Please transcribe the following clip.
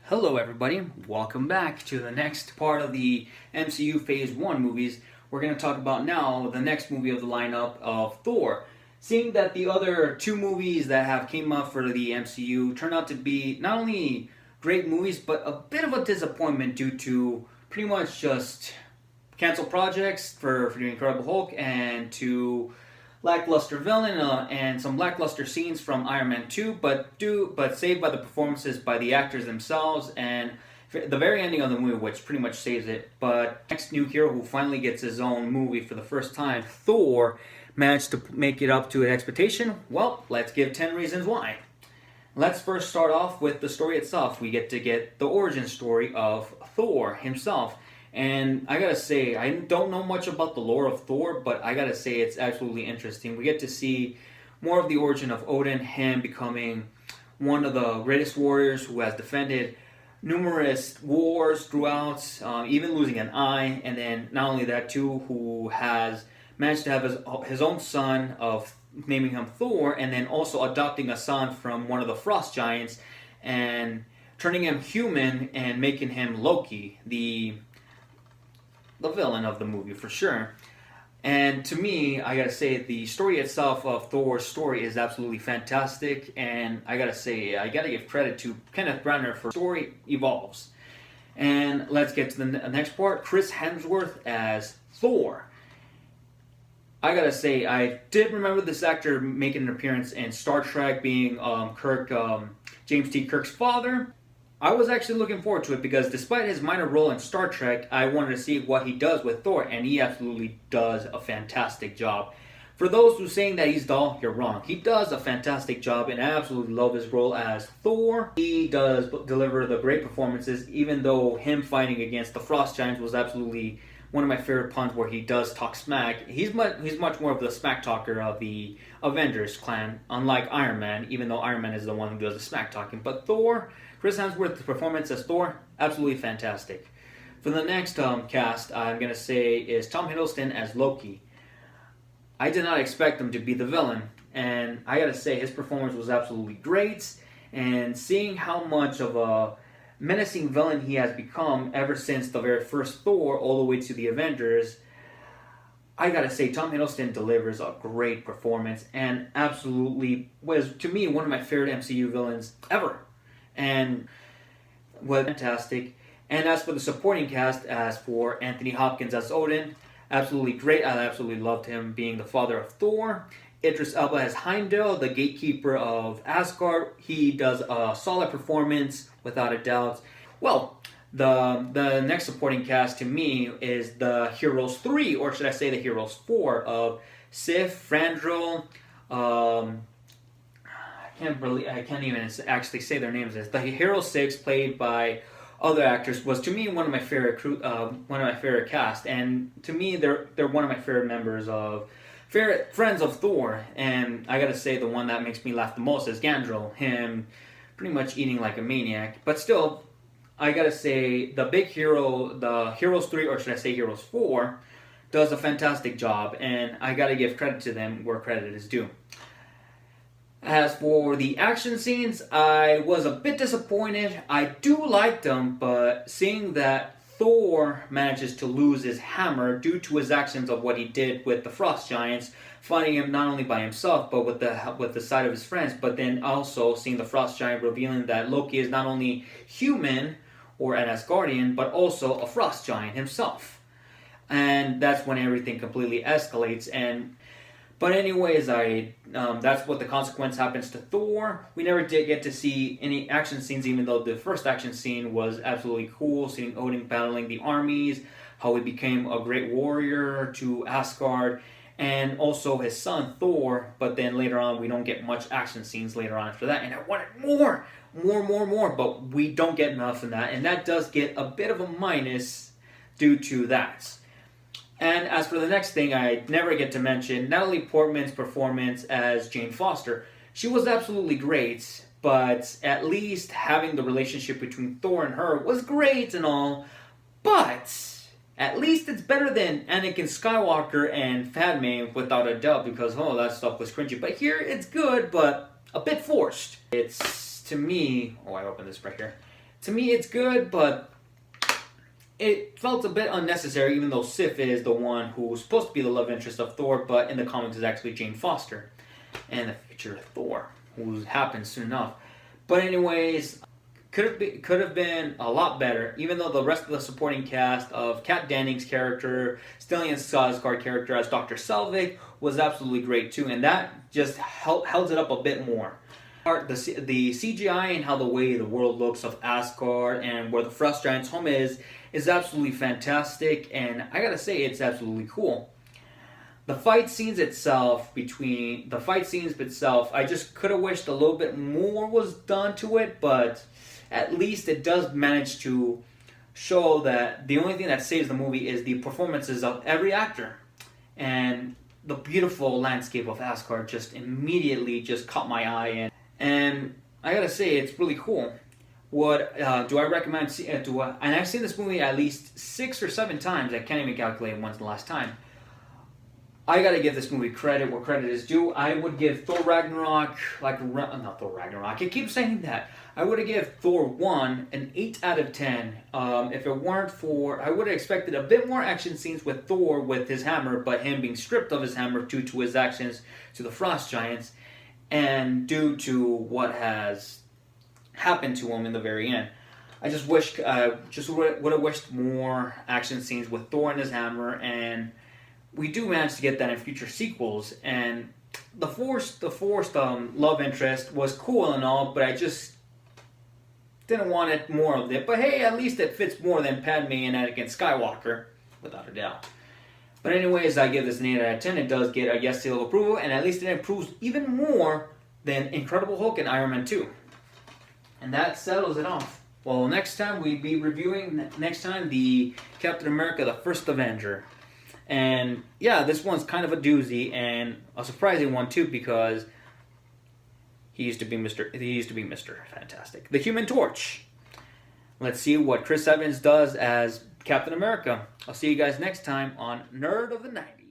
Hello everybody, welcome back to the next part of the MCU Phase 1 movies. We're going to talk about now the next movie of the lineup of Thor. Seeing that the other two movies that have came up for the MCU turned out to be not only great movies, but a bit of a disappointment due to pretty much just canceled projects for the Incredible Hulk and to lackluster villain and some lackluster scenes from Iron Man 2, but saved by the performances by the actors themselves and the very ending of the movie, which pretty much saves it. But next new hero who finally gets his own movie for the first time, Thor, managed to make it up to an expectation. Well, let's give 10 reasons why. Let's first start off with the story itself. We get the origin story of Thor himself. And I gotta say, I don't know much about the lore of Thor, but I gotta say it's absolutely interesting. We get to see more of the origin of Odin, him becoming one of the greatest warriors who has defended numerous wars throughout, even losing an eye, and then not only that too, who has managed to have his own son of naming him Thor, and then also adopting a son from one of the frost giants, and turning him human and making him Loki, the villain of the movie for sure. And to me, I gotta say, the story itself of Thor's story is absolutely fantastic, and I gotta say, I gotta give credit to Kenneth Branagh for story evolves. And let's get to the next part. Chris Hemsworth as Thor. I gotta say, I did remember this actor making an appearance in Star Trek, being James T. Kirk's father. I was actually looking forward to it because despite his minor role in Star Trek, I wanted to see what he does with Thor, and he absolutely does a fantastic job. For those who are saying that he's dull, you're wrong. He does a fantastic job, and I absolutely love his role as Thor. He does deliver the great performances, even though him fighting against the Frost Giants was absolutely one of my favorite puns where he does talk smack. He's much more of the smack talker of the Avengers clan, unlike Iron Man, even though Iron Man is the one who does the smack talking. But Thor, Chris Hemsworth's performance as Thor, absolutely fantastic. For the next cast, I'm going to say is Tom Hiddleston as Loki. I did not expect him to be the villain, and I got to say his performance was absolutely great, and seeing how much of a menacing villain he has become ever since the very first Thor all the way to the Avengers, I gotta say Tom Hiddleston delivers a great performance and absolutely was, to me, one of my favorite MCU villains ever, and was fantastic. And as for the supporting cast, as for Anthony Hopkins as Odin, absolutely great. I absolutely loved him being the father of Thor. Idris Elba as Heimdall, the gatekeeper of Asgard. He does a solid performance, without a doubt. Well, the next supporting cast to me is the Heroes 3, or should I say the Heroes 4, of Sif, Frandrel, I can't even actually say their names. The Hero 6, played by other actors, was to me one of my favorite cast, and to me they're one of my favorite members of favorite friends of Thor. And I gotta say the one that makes me laugh the most is Gandrel, him pretty much eating like a maniac. But still, I gotta say the big hero, the Heroes 3, or should I say Heroes 4, does a fantastic job, and I gotta give credit to them where credit is due. As for the action scenes, I was a bit disappointed. I do like them, but seeing that Thor manages to lose his hammer due to his actions of what he did with the Frost Giants, fighting him not only by himself, but with the side of his friends, but then also seeing the Frost Giant revealing that Loki is not only human, or an Asgardian, but also a Frost Giant himself. And that's when everything completely escalates, but anyways, that's what the consequence happens to Thor. We never did get to see any action scenes, even though the first action scene was absolutely cool, seeing Odin battling the armies, how he became a great warrior to Asgard, and also his son Thor. But then later on, we don't get much action scenes later on after that, and I wanted more, but we don't get enough in that, and that does get a bit of a minus due to that. And as for the next thing, I never get to mention Natalie Portman's performance as Jane Foster. She was absolutely great, but at least having the relationship between Thor and her was great and all, but at least it's better than Anakin Skywalker and Padme, without a doubt, because that stuff was cringy. But here it's good, but a bit forced. It's, to me, I opened this right here. to me it's good, but it felt a bit unnecessary, even though Sif is the one who's supposed to be the love interest of Thor, but in the comics is actually Jane Foster, and the future Thor, who happens soon enough. But anyways, could have been a lot better, even though the rest of the supporting cast of Kat Dennings' character, Stellan Skarsgård character as Dr. Selvig was absolutely great too, and that just held it up a bit more. The CGI and how the way the world looks of Asgard and where the Frost Giant's home is absolutely fantastic, and I gotta say it's absolutely cool. The fight scenes itself, I just could have wished a little bit more was done to it, but at least it does manage to show that the only thing that saves the movie is the performances of every actor. And the beautiful landscape of Asgard just immediately just caught my eye, and I gotta say it's really cool. What do I recommend? And I've seen this movie at least 6 or 7 times. I can't even calculate when's the last time. I gotta give this movie credit where credit is due. I would give Thor Ragnarok, not Thor Ragnarok, I keep saying that. I would have given Thor 1 an 8 out of 10. If it weren't for, I would have expected a bit more action scenes with Thor with his hammer, but him being stripped of his hammer due to his actions to the Frost Giants, and due to what has happened to him in the very end. I just would have wished more action scenes with Thor and his hammer, and we do manage to get that in future sequels. And the forced love interest was cool and all, but I just didn't want it more of it. But hey, at least it fits more than Padme and Anakin Skywalker, without a doubt. But anyways, I give this an 8 out of 10. It does get a yes seal of approval, and at least it improves even more than Incredible Hulk and Iron Man 2. And that settles it off. Well, next time we'll be reviewing the Captain America, the First Avenger. And yeah, this one's kind of a doozy and a surprising one too, because he used to be Mr. Fantastic, the Human Torch. Let's see what Chris Evans does as Captain America. I'll see you guys next time on Nerd of the 90s.